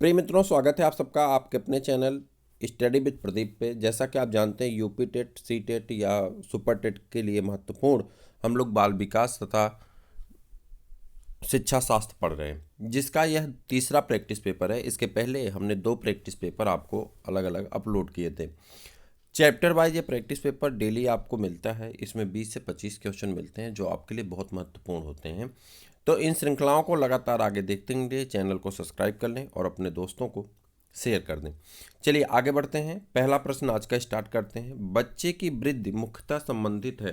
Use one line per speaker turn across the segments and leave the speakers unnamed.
प्रिय मित्रों, स्वागत है आप सबका आपके अपने चैनल स्टडी विद प्रदीप पे। जैसा कि आप जानते हैं, यूपी टेट, सी टेट या सुपर टेट के लिए महत्वपूर्ण हम लोग बाल विकास तथा शिक्षा शास्त्र पढ़ रहे हैं, जिसका यह तीसरा प्रैक्टिस पेपर है। इसके पहले हमने 2 प्रैक्टिस पेपर आपको अलग अलग अपलोड किए थे। चैप्टर वाइज ये प्रैक्टिस पेपर डेली आपको मिलता है। इसमें 20 से 25 क्वेश्चन मिलते हैं जो आपके लिए बहुत महत्वपूर्ण होते हैं। तो इन श्रृंखलाओं को लगातार आगे देखते हुए चैनल को सब्सक्राइब कर लें और अपने दोस्तों को शेयर कर दें। चलिए आगे बढ़ते हैं। पहला प्रश्न आज का स्टार्ट करते हैं। बच्चे की वृद्धि मुख्यतः संबंधित है।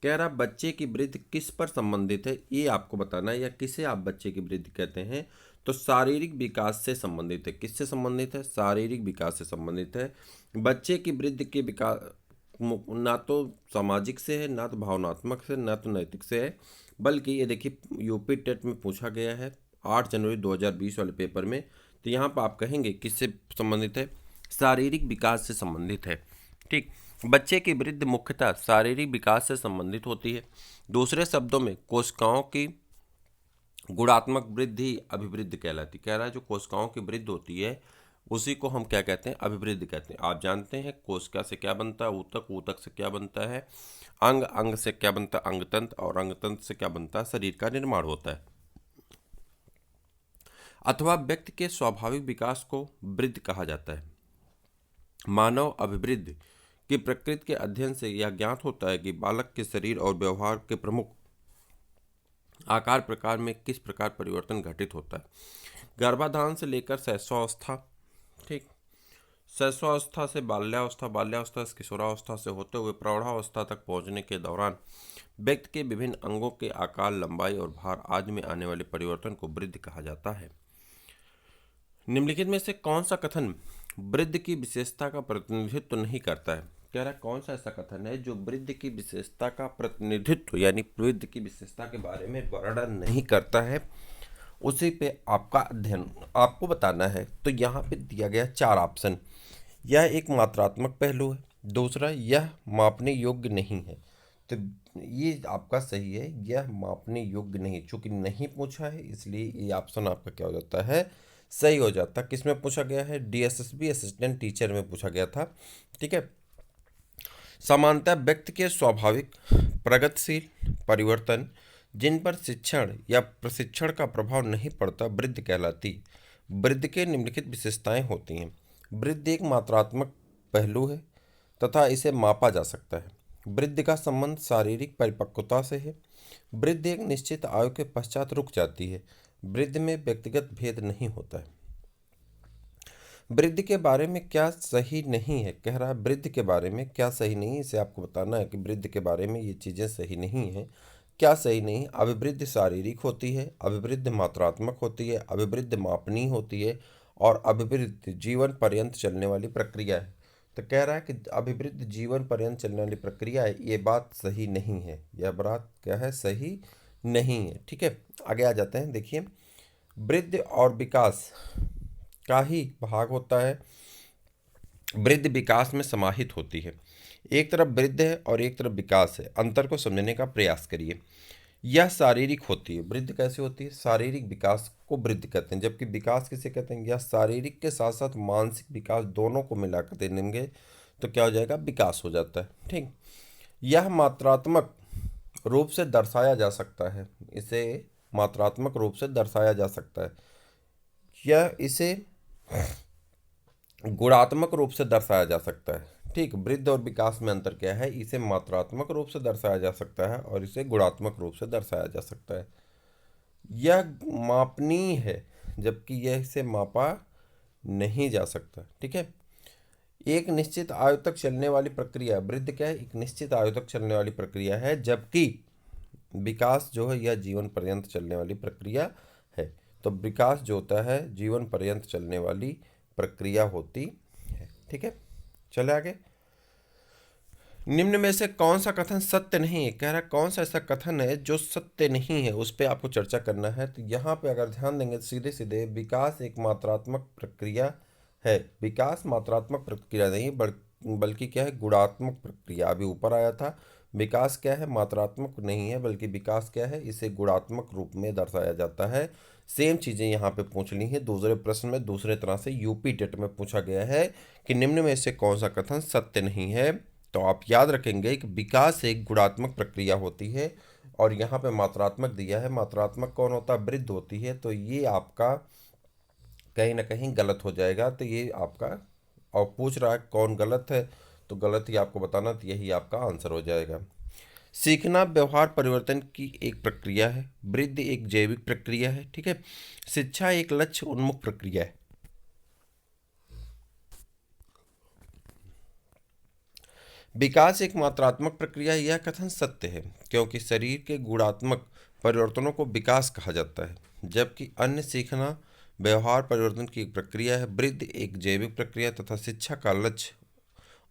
कह रहा बच्चे की वृद्धि किस पर संबंधित है, ये आपको बताना है, या किसे आप बच्चे की वृद्धि कहते हैं। तो शारीरिक विकास से संबंधित है। किससे संबंधित है? शारीरिक विकास से संबंधित है। बच्चे की वृद्धि के विकास ना तो सामाजिक से है, ना तो भावनात्मक से, ना तो नैतिक से है, बल्कि ये देखिए यूपी टेट में पूछा गया है 8 जनवरी 2020 वाले पेपर में। तो यहाँ पर आप कहेंगे किससे संबंधित है? शारीरिक विकास से संबंधित है। ठीक, बच्चे की वृद्धि मुख्यतः शारीरिक विकास से संबंधित होती है। दूसरे शब्दों में कोशिकाओं की गुणात्मक वृद्धि अभिवृद्धि कहलाती। कह रहा है जो कोशिकाओं की वृद्धि होती है उसी को हम क्या कहते हैं? अभिवृद्धि कहते हैं। आप जानते हैं कोशिका से क्या बनता है? ऊतक, ऊतक से क्या बनता है? अंग, अंग से क्या बनता है? अंगतंत्र, और अंगतंत्र से क्या बनता है? शरीर का निर्माण होता है। अथवा व्यक्ति के स्वाभाविक विकास को वृद्धि कहा जाता है। मानव अभिवृद्धि की प्रकृति के अध्ययन से यह ज्ञात होता है कि बालक के शरीर और व्यवहार के प्रमुख आकार प्रकार में किस प्रकार परिवर्तन घटित होता है। गर्भाधान से लेकर शैशवावस्था, ठीक, शैशवावस्था से बाल्यावस्था, बाल्यावस्था से किशोरावस्था से होते हुए प्रौढ़ावस्था तक पहुंचने के दौरान व्यक्ति के विभिन्न अंगों के आकार, लंबाई और भार आदि में आने वाले परिवर्तन को वृद्धि कहा जाता है। निम्नलिखित में से कौन सा कथन वृद्धि की विशेषता का प्रतिनिधित्व नहीं करता है? कह रहा है कौन सा ऐसा कथन है जो वृद्धि की विशेषता का प्रतिनिधित्व यानी वृद्धि की विशेषता के बारे में वर्णन नहीं करता है, उसी पे आपका अध्ययन आपको बताना है। तो यहाँ पे दिया गया 4 ऑप्शन। यह एक मात्रात्मक पहलू है। दूसरा, यह मापने योग्य नहीं है। तो ये आपका सही है, यह मापने योग्य नहीं। चूंकि नहीं पूछा है इसलिए ये ऑप्शन आपका क्या हो जाता है? सही हो जाता। किस में पूछा गया है? डीएसएसबी असिस्टेंट टीचर में पूछा गया था। ठीक है। समानता व्यक्ति के स्वाभाविक प्रगतिशील परिवर्तन जिन पर शिक्षण या प्रशिक्षण का प्रभाव नहीं पड़ता वृद्धि कहलाती। वृद्धि के निम्नलिखित विशेषताएं होती हैं। वृद्धि एक मात्रात्मक पहलू है तथा इसे मापा जा सकता है। वृद्धि का संबंध शारीरिक परिपक्वता से है। वृद्धि एक निश्चित आयु के पश्चात रुक जाती है। वृद्धि में व्यक्तिगत भेद नहीं होता है। वृद्धि के बारे में क्या सही नहीं है? कह रहा है वृद्धि के बारे में क्या सही नहीं है, इसे आपको बताना है कि वृद्धि के बारे में ये चीज़ें सही नहीं हैं। क्या सही नहीं? अभिवृद्धि शारीरिक होती है, अभिवृद्धि मात्रात्मक होती है, अभिवृद्धि मापनीय होती है, और अभिवृद्धि जीवन पर्यंत चलने वाली प्रक्रिया है। तो कह रहा है कि अभिवृद्धि जीवन पर्यंत चलने वाली प्रक्रिया है, ये बात सही नहीं है। यह बात क्या है? सही नहीं है। ठीक है, आगे आ जाते हैं। देखिए, वृद्धि और विकास का ही भाग होता है। वृद्धि विकास में समाहित होती है। एक तरफ वृद्धि है और एक तरफ विकास है। अंतर को समझने का प्रयास करिए। यह शारीरिक होती है। वृद्धि कैसे होती है? शारीरिक विकास को वृद्धि कहते हैं। जबकि विकास किसे कहते हैं? यह शारीरिक के साथ साथ मानसिक विकास दोनों को मिलाकर दे देंगे तो क्या हो जाएगा? विकास हो जाता है। ठीक, यह मात्रात्मक रूप से दर्शाया जा सकता है। इसे मात्रात्मक रूप से दर्शाया जा सकता है। यह इसे गुणात्मक रूप से दर्शाया जा सकता है। ठीक, वृद्धि और विकास में अंतर क्या है? इसे मात्रात्मक रूप से दर्शाया जा सकता है और इसे गुणात्मक रूप से दर्शाया जा सकता है। यह मापनीय है जबकि यह इसे मापा नहीं जा सकता। ठीक है, एक निश्चित आयु तक चलने वाली प्रक्रिया। वृद्धि क्या है? एक निश्चित आयु तक चलने वाली प्रक्रिया है, जबकि विकास जो है यह जीवन पर्यंत चलने वाली प्रक्रिया है। तो विकास जो होता है जीवन पर्यंत चलने वाली प्रक्रिया होती है। ठीक है, चले आगे। निम्न में से कौन सा कथन सत्य नहीं है? कह रहा है कौन सा ऐसा कथन है जो सत्य नहीं है, उस पर आपको चर्चा करना है। तो यहाँ पे अगर ध्यान देंगे सीधे सीधे, विकास एक मात्रात्मक प्रक्रिया है। विकास मात्रात्मक प्रक्रिया नहीं बल्कि क्या है? गुणात्मक प्रक्रिया। अभी ऊपर आया था विकास क्या है? मात्रात्मक नहीं है, बल्कि विकास क्या है? इसे गुणात्मक रूप में दर्शाया जाता है। सेम चीज़ें यहाँ पे पूछ ली हैं दूसरे प्रश्न में, दूसरे तरह से यूपी टेट में पूछा गया है कि निम्न में से कौन सा कथन सत्य नहीं है। तो आप याद रखेंगे कि विकास एक गुणात्मक प्रक्रिया होती है, और यहाँ पे मात्रात्मक दिया है। मात्रात्मक कौन होता है? वृद्धि होती है। तो ये आपका कहीं ना कहीं गलत हो जाएगा। तो ये आपका, और पूछ रहा है कौन गलत है, तो गलत ही आपको बताना, तो यही आपका आंसर हो जाएगा। सीखना व्यवहार परिवर्तन की एक प्रक्रिया है। वृद्धि एक जैविक प्रक्रिया है। ठीक है। शिक्षा एक लक्ष्य उन्मुख प्रक्रिया है। विकास एक मात्रात्मक प्रक्रिया है, यह कथन सत्य है, क्योंकि शरीर के गुणात्मक परिवर्तनों को विकास कहा जाता है, जबकि अन्य सीखना व्यवहार परिवर्तन की एक प्रक्रिया है। वृद्धि एक जैविक प्रक्रिया तथा शिक्षा का लक्ष्य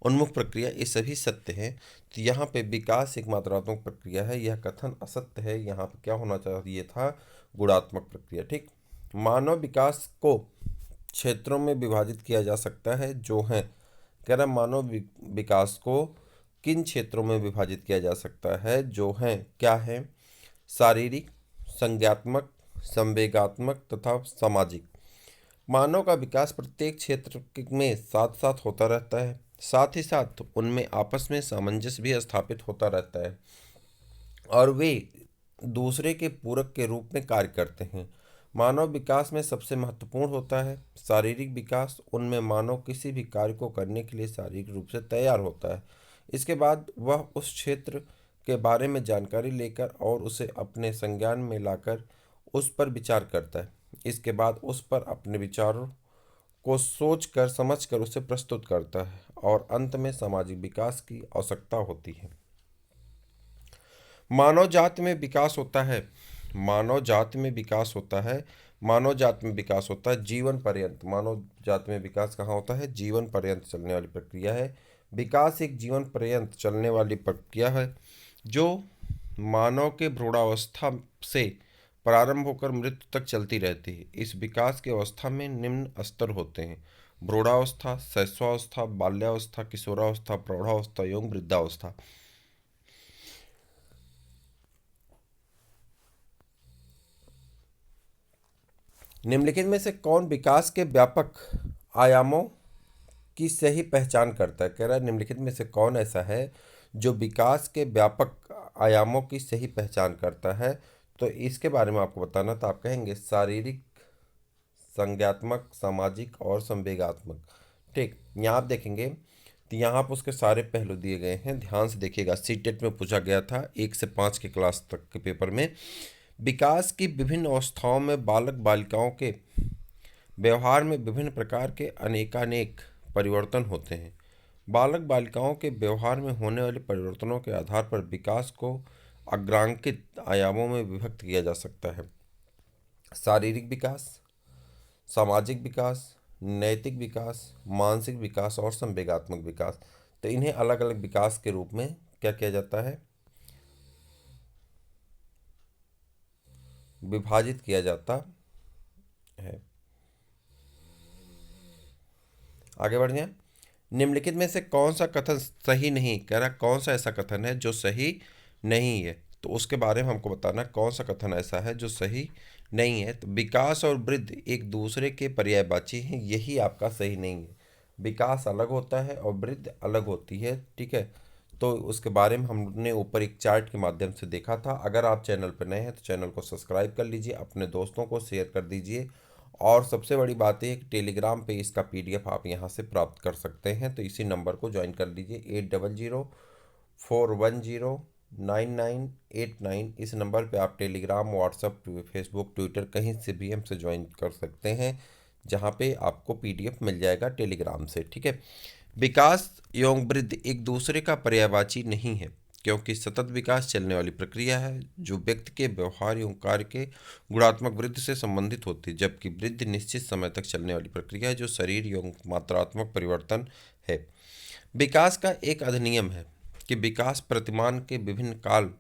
उन्मुख प्रक्रिया, ये सभी सत्य हैं। तो यहाँ पे विकास एक मात्रात्मक प्रक्रिया है, यह कथन असत्य है। यहाँ पे क्या होना चाहिए था? गुणात्मक प्रक्रिया। ठीक। मानव विकास को क्षेत्रों में विभाजित किया जा सकता है, जो हैं, कह रहा मानव विकास को किन क्षेत्रों में विभाजित किया जा सकता है? जो हैं, क्या है? शारीरिक, संज्ञात्मक, संवेगात्मक तथा सामाजिक। मानव का विकास प्रत्येक क्षेत्र में साथ साथ होता रहता है, साथ ही साथ उनमें आपस में सामंजस्य भी स्थापित होता रहता है, और वे दूसरे के पूरक के रूप में कार्य करते हैं। मानव विकास में सबसे महत्वपूर्ण होता है शारीरिक विकास। उनमें मानव किसी भी कार्य को करने के लिए शारीरिक रूप से तैयार होता है। इसके बाद वह उस क्षेत्र के बारे में जानकारी लेकर और उसे अपने संज्ञान में लाकर उस पर विचार करता है। इसके बाद उस पर अपने विचारों को सोच कर समझ कर उसे प्रस्तुत करता है, और अंत में सामाजिक विकास की आवश्यकता होती है। मानव जाति में विकास होता है। मानव जाति में विकास होता है। मानव जाति में विकास होता है जीवन पर्यंत। मानव जाति में विकास कहाँ होता है? जीवन पर्यंत चलने वाली प्रक्रिया है। विकास एक जीवन पर्यंत चलने वाली प्रक्रिया है, जो मानव के भ्रूणावस्था से प्रारंभ होकर मृत्यु तक चलती रहती है। इस विकास की अवस्था में निम्न स्तर होते हैं: भ्रूणावस्था, शैशवावस्था, बाल्यावस्था, किशोरावस्था, प्रौढ़ावस्था एवं वृद्धावस्था। निम्नलिखित में से कौन विकास के व्यापक आयामों की सही पहचान करता है? कह रहा है निम्नलिखित में से कौन ऐसा है जो विकास के व्यापक आयामों की सही पहचान करता है? तो इसके बारे में आपको बताना, तो आप कहेंगे शारीरिक, संज्ञात्मक, सामाजिक और संवेगात्मक। ठीक। यहाँ आप देखेंगे तो यहाँ पर उसके सारे पहलू दिए गए हैं, ध्यान से देखिएगा। सीटेट में पूछा गया था 1 से 5 के क्लास तक के पेपर में। विकास की विभिन्न अवस्थाओं में बालक बालिकाओं के व्यवहार में विभिन्न प्रकार के अनेकानेक परिवर्तन होते हैं। बालक बालिकाओं के व्यवहार में होने वाले परिवर्तनों के आधार पर विकास को अग्रांकित आयामों में विभक्त किया जा सकता है: शारीरिक विकास, सामाजिक विकास, नैतिक विकास, मानसिक विकास और संवेगात्मक विकास। तो इन्हें अलग अलग विकास के रूप में क्या किया जाता है? विभाजित किया जाता है। आगे बढ़ जाए। निम्नलिखित में से कौन सा कथन सही नहीं? कह रहा कौन सा ऐसा कथन है जो सही नहीं है, तो उसके बारे में हमको बताना कौन सा कथन ऐसा है जो सही नहीं है। तो विकास और वृद्धि एक दूसरे के पर्यायवाची हैं, यही आपका सही नहीं है। विकास अलग होता है और वृद्धि अलग होती है। ठीक है। तो उसके बारे में हमने ऊपर एक चार्ट के माध्यम से देखा था। अगर आप चैनल पर नए हैं तो चैनल को सब्सक्राइब कर लीजिए, अपने दोस्तों को शेयर कर दीजिए, और सबसे बड़ी बात है कि टेलीग्राम पे इसका पीडीएफ आप यहाँ से प्राप्त कर सकते हैं। तो इसी नंबर को ज्वाइन कर लीजिए, 8004109989। इस नंबर पे आप टेलीग्राम, व्हाट्सएप, फेसबुक, ट्विटर कहीं से भी हमसे ज्वाइन कर सकते हैं, जहाँ पे आपको पीडीएफ मिल जाएगा टेलीग्राम से। ठीक है। विकास एवं वृद्धि एक दूसरे का पर्यायवाची नहीं है, क्योंकि सतत विकास चलने वाली प्रक्रिया है जो व्यक्ति के व्यवहार एवं कार्य के गुणात्मक वृद्धि से संबंधित होती है, जबकि वृद्धि निश्चित समय तक चलने वाली प्रक्रिया है जो शरीर एवं मात्रात्मक परिवर्तन है। विकास का एक अधिनियम है कि विकास प्रतिमान के विभिन्न काल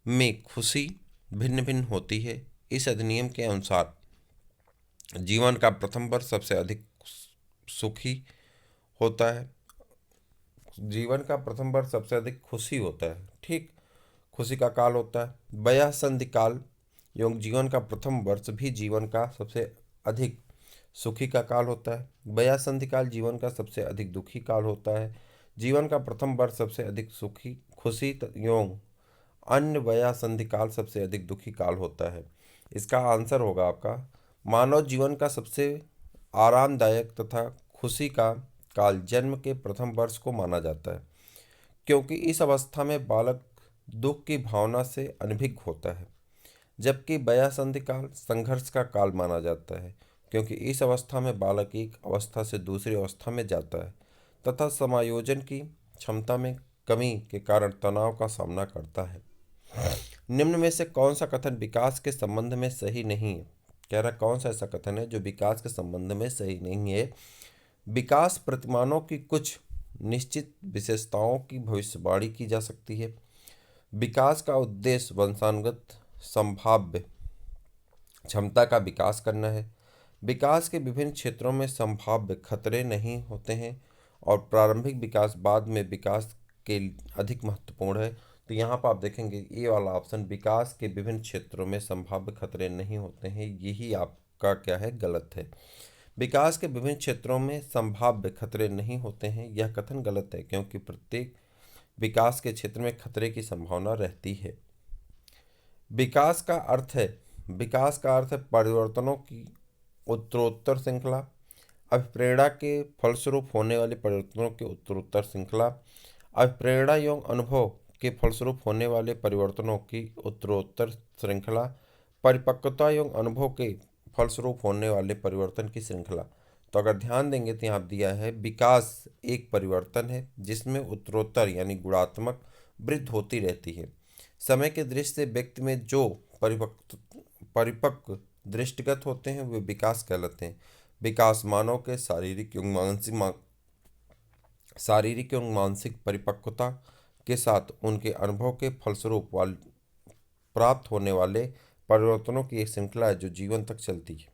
में खुशी भिन्न भिन्न होती है। इस अधिनियम के अनुसार जीवन का प्रथम वर्ष सबसे अधिक सुखी होता है। जीवन का प्रथम वर्ष सबसे अधिक खुशी होता है। ठीक, खुशी का काल होता है। वयःसंधि काल एवं जीवन का प्रथम वर्ष भी जीवन का सबसे अधिक सुखी का काल होता है। वयःसंधि काल जीवन का सबसे अधिक दुखी काल होता है। जीवन का प्रथम वर्ष सबसे अधिक सुखी खुशी एवं अन्य वयःसंधि काल सबसे अधिक दुखी काल होता है। इसका आंसर होगा आपका मानव जीवन का सबसे आरामदायक तथा खुशी का काल जन्म के प्रथम वर्ष को माना जाता है, क्योंकि इस अवस्था में बालक दुख की भावना से अनभिज्ञ होता है। जबकि वयःसंधि काल संघर्ष का काल माना जाता है, क्योंकि इस अवस्था में बालक एक अवस्था से दूसरी अवस्था में जाता है तथा समायोजन की क्षमता में कमी के कारण तनाव का सामना करता है। निम्न में से कौन सा कथन विकास के संबंध में सही नहीं है? कह रहा कौन सा ऐसा कथन है जो विकास के संबंध में सही नहीं है? विकास प्रतिमानों की कुछ निश्चित विशेषताओं की भविष्यवाणी की जा सकती है। विकास का उद्देश्य वंशानुगत संभाव्य क्षमता का विकास करना है। विकास के विभिन्न क्षेत्रों में संभाव्य खतरे नहीं होते हैं और प्रारंभिक विकास बाद में विकास के अधिक महत्वपूर्ण है। तो यहाँ पर आप देखेंगे ये वाला ऑप्शन, विकास के विभिन्न क्षेत्रों में संभाव्य खतरे नहीं होते हैं, यही आपका क्या है, गलत है। विकास के विभिन्न क्षेत्रों में संभाव्य खतरे नहीं होते हैं, यह कथन गलत है, क्योंकि प्रत्येक विकास के क्षेत्र में खतरे की संभावना रहती है। विकास का अर्थ है परिवर्तनों की उत्तरोत्तर श्रृंखला, अभिप्रेरणा के फलस्वरूप होने वाले परिवर्तनों की उत्तरोत्तर श्रृंखला, अभिप्रेरणा एवं अनुभव के फलस्वरूप होने वाले परिवर्तनों की उत्तरोत्तर श्रृंखला, परिपक्वता एवं अनुभव के फलस्वरूप होने वाले परिवर्तन की श्रृंखला। तो अगर ध्यान देंगे तो यहाँ दिया है विकास एक परिवर्तन है जिसमें उत्तरोत्तर यानी गुणात्मक वृद्धि होती रहती है। समय के दृष्टि से व्यक्ति में जो परिपक्व दृष्टिगत होते हैं वे विकास कहलाते हैं। विकास मानव के शारीरिक एवं मानसिक परिपक्वता के साथ उनके अनुभव के फलस्वरूप प्राप्त होने वाले परिवर्तनों की एक श्रृंखला है जो जीवन तक चलती है।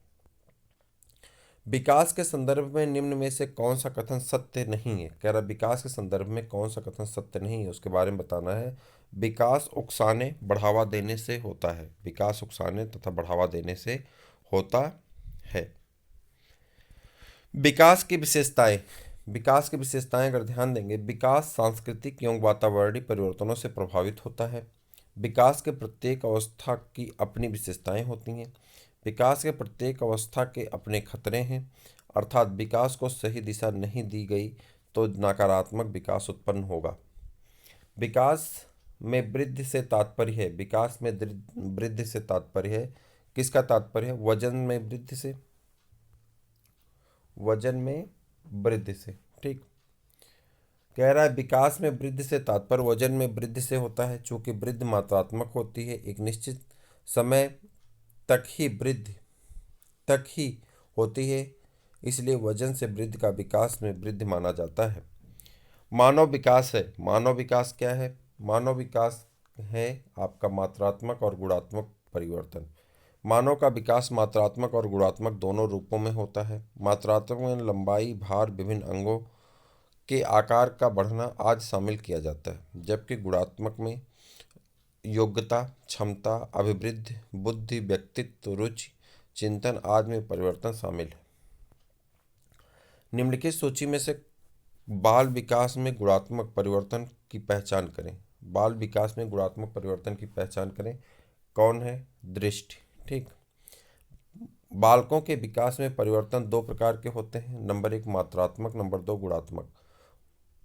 विकास के संदर्भ में निम्न में से कौन सा कथन सत्य नहीं है? कह रहा विकास के संदर्भ में कौन सा कथन सत्य नहीं है, उसके बारे में बताना है। विकास उकसाने बढ़ावा देने से होता है। विकास उकसाने तथा बढ़ावा देने से होता है। विकास की विशेषताएं अगर ध्यान देंगे, विकास सांस्कृतिक एवं वातावरणीय परिवर्तनों से प्रभावित होता है। विकास के प्रत्येक अवस्था की अपनी विशेषताएं होती हैं। विकास के प्रत्येक अवस्था के अपने खतरे हैं, अर्थात विकास को सही दिशा नहीं दी गई तो नकारात्मक विकास उत्पन्न होगा। विकास में वृद्धि से तात्पर्य है, विकास में वृद्धि से तात्पर्य है, किसका तात्पर्य है? वजन में वृद्धि से, वजन में वृद्धि से। ठीक, कह रहा है विकास में वृद्धि से तात्पर्य वजन में वृद्धि से होता है। चूंकि वृद्धि मात्रात्मक होती है, एक निश्चित समय तक ही होती है, इसलिए वजन से वृद्धि का विकास में वृद्धि माना जाता है। मानव विकास है, मानव विकास क्या है? मानव विकास है आपका मात्रात्मक और गुणात्मक परिवर्तन। मानव का विकास मात्रात्मक और गुणात्मक दोनों रूपों में होता है। मात्रात्मक में लंबाई, भार, विभिन्न अंगों के आकार का बढ़ना आज शामिल किया जाता है, जबकि गुणात्मक में योग्यता, क्षमता, अभिवृद्धि, बुद्धि, व्यक्तित्व, रुचि, चिंतन आदि में परिवर्तन शामिल है। निम्नलिखित सूची में से बाल विकास में गुणात्मक परिवर्तन की पहचान करें। बाल विकास में गुणात्मक परिवर्तन की पहचान करें। कौन है? दृष्टि। ठीक, बालकों के विकास में परिवर्तन दो प्रकार के होते हैं, नंबर 1 मात्रात्मक, नंबर 2 गुणात्मक।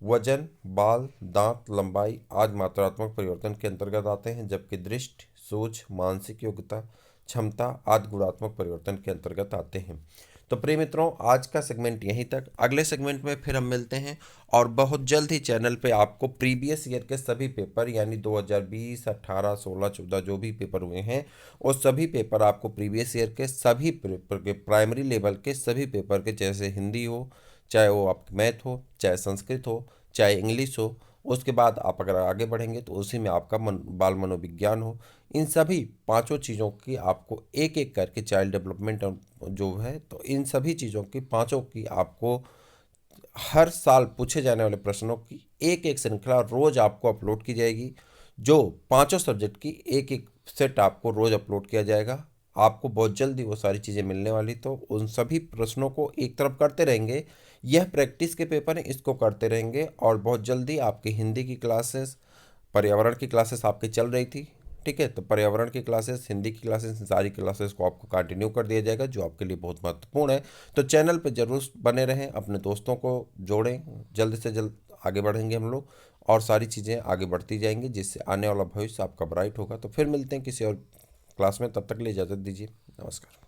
वजन, बाल, दांत, लंबाई आदि मात्रात्मक परिवर्तन के अंतर्गत आते हैं, जबकि दृष्टि, सोच, मानसिक योग्यता, क्षमता आदि गुणात्मक परिवर्तन के अंतर्गत आते हैं। तो प्रिय मित्रों, आज का सेगमेंट यहीं तक। अगले सेगमेंट में फिर हम मिलते हैं और बहुत जल्द ही चैनल पे आपको प्रीवियस ईयर के सभी पेपर यानी 2020, 18, 16, 14 जो भी पेपर हुए हैं वो सभी पेपर आपको प्रीवियस ईयर के सभी पेपर के प्राइमरी लेवल के सभी पेपर के, जैसे हिंदी हो, चाहे वो आप मैथ हो, चाहे संस्कृत हो, चाहे इंग्लिश हो, उसके बाद आप अगर आगे बढ़ेंगे तो उसी में आपका बाल मनोविज्ञान हो, इन सभी पांचों चीज़ों की आपको एक एक करके चाइल्ड डेवलपमेंट जो है, तो इन सभी चीज़ों की पांचों की आपको हर साल पूछे जाने वाले प्रश्नों की एक एक श्रृंखला रोज आपको अपलोड की जाएगी। जो पांचों सब्जेक्ट की एक एक सेट आपको रोज़ अपलोड किया जाएगा। आपको बहुत जल्दी वो सारी चीज़ें मिलने वाली, तो उन सभी प्रश्नों को एक तरफ करते रहेंगे। यह प्रैक्टिस के पेपर हैं, इसको करते रहेंगे और बहुत जल्दी आपकी हिंदी की क्लासेस, पर्यावरण की क्लासेस आपकी चल रही थी, ठीक है, तो पर्यावरण की क्लासेस, हिंदी की क्लासेस, सारी क्लासेस को आपको कंटिन्यू कर दिया जाएगा, जो आपके लिए बहुत महत्वपूर्ण है। तो चैनल पर जरूर बने रहें, अपने दोस्तों को जोड़ें, जल्द से जल्द आगे बढ़ेंगे हम लोग और सारी चीज़ें आगे बढ़ती जाएंगी, जिससे आने वाला भविष्य आपका ब्राइट होगा। तो फिर मिलते हैं किसी और क्लास में, तब तक के लिए इजाज़त दीजिए। नमस्कार।